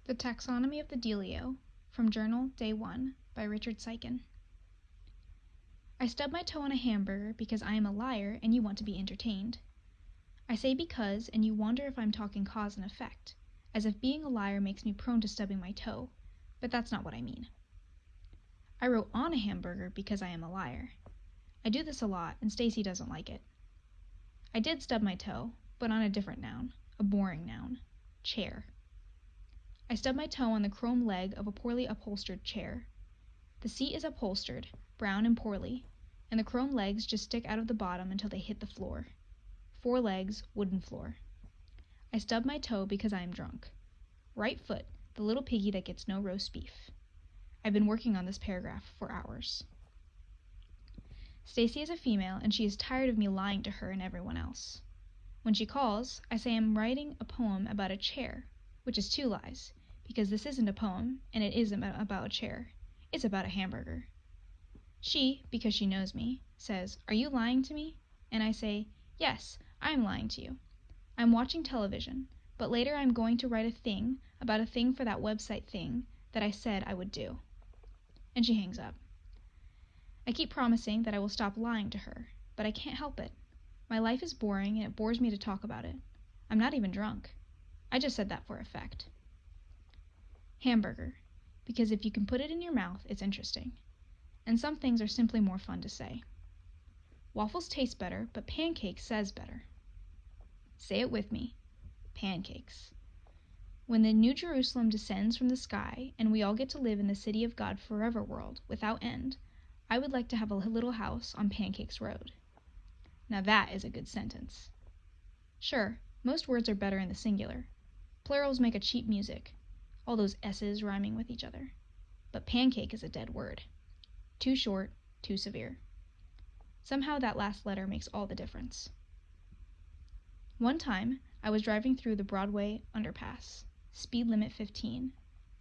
The Taxonomy of the Dealio, from Journal, Day 1, by Richard Siken. I stub my toe on a hamburger because I am a liar and you want to be entertained. I say because, and you wonder if I'm talking cause and effect, as if being a liar makes me prone to stubbing my toe, but that's not what I mean. I wrote on a hamburger because I am a liar. I do this a lot, and Stacy doesn't like it. I did stub my toe, but on a different noun, a boring noun, chair. I stub my toe on the chrome leg of a poorly upholstered chair. The seat is upholstered, brown and poorly, and the chrome legs just stick out of the bottom until they hit the floor. 4 legs, wooden floor. I stub my toe because I am drunk. Right foot, the little piggy that gets no roast beef. I've been working on this paragraph for hours. Stacy is a female, and she is tired of me lying to her and everyone else. When she calls, I say I'm writing a poem about a chair, which is 2 lies, because this isn't a poem, and it isn't about a chair. It's about a hamburger. She, because she knows me, says, "Are you lying to me?" And I say, "Yes, I'm lying to you. I'm watching television, but later I'm going to write a thing about a thing for that website thing that I said I would do." And she hangs up. I keep promising that I will stop lying to her, but I can't help it. My life is boring, and it bores me to talk about it. I'm not even drunk. I just said that for effect. Hamburger, because if you can put it in your mouth, it's interesting. And some things are simply more fun to say. Waffles taste better, but pancakes says better. Say it with me. Pancakes. When the New Jerusalem descends from the sky and we all get to live in the city of God forever world without end, I would like to have a little house on Pancakes Road. Now that is a good sentence. Sure, most words are better in the singular. Plurals make a cheap music, all those S's rhyming with each other. But pancake is a dead word. Too short, too severe. Somehow that last letter makes all the difference. One time, I was driving through the Broadway underpass, speed limit 15,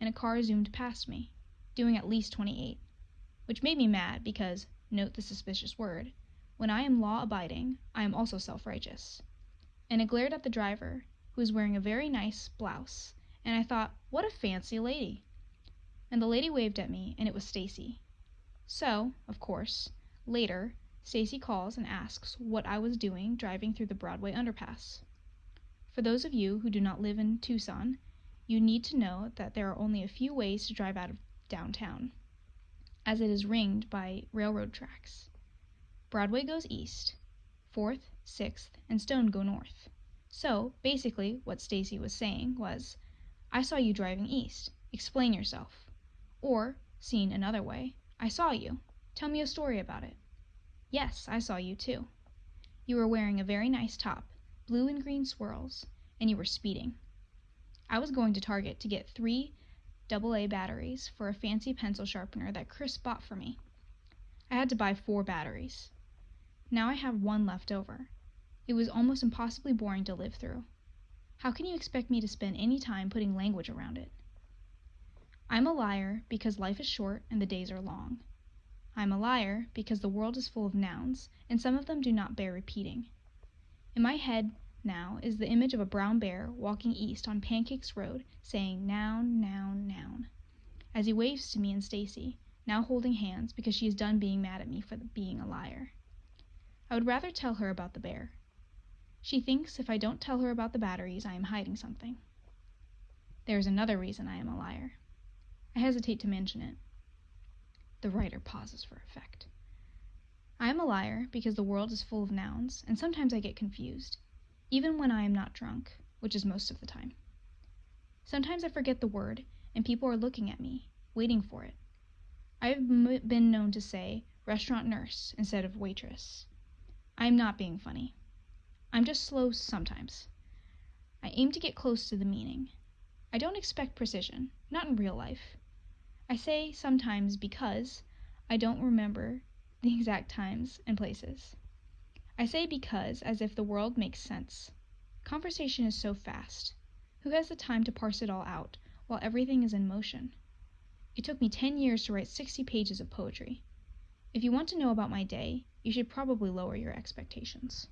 and a car zoomed past me, doing at least 28, which made me mad because, note the suspicious word, when I am law-abiding, I am also self-righteous. And I glared at the driver, who was wearing a very nice blouse, and I thought, what a fancy lady. And the lady waved at me, and it was Stacy. So, of course, later, Stacy calls and asks what I was doing driving through the Broadway underpass. For those of you who do not live in Tucson, you need to know that there are only a few ways to drive out of downtown, as it is ringed by railroad tracks. Broadway goes east, 4th, 6th, and Stone go north. So, basically, what Stacy was saying was, I saw you driving east. Explain yourself. Or, seen another way, I saw you. Tell me a story about it. Yes, I saw you too. You were wearing a very nice top, blue and green swirls, and you were speeding. I was going to Target to get 3 AA batteries for a fancy pencil sharpener that Chris bought for me. I had to buy 4 batteries. Now I have 1 left over. It was almost impossibly boring to live through. How can you expect me to spend any time putting language around it? I'm a liar because life is short and the days are long. I'm a liar because the world is full of nouns, and some of them do not bear repeating. In my head now is the image of a brown bear walking east on Pancakes Road, saying noun, noun, noun, as he waves to me and Stacy, now holding hands because she is done being mad at me for being a liar. I would rather tell her about the bear. She thinks if I don't tell her about the batteries, I am hiding something. There is another reason I am a liar. I hesitate to mention it. The writer pauses for effect. I am a liar because the world is full of nouns, and sometimes I get confused, even when I am not drunk, which is most of the time. Sometimes I forget the word, and people are looking at me, waiting for it. I have been known to say restaurant nurse instead of waitress. I am not being funny. I'm just slow sometimes. I aim to get close to the meaning. I don't expect precision, not in real life. I say sometimes because I don't remember the exact times and places. I say because as if the world makes sense. Conversation is so fast. Who has the time to parse it all out while everything is in motion? It took me 10 years to write 60 pages of poetry. If you want to know about my day, you should probably lower your expectations.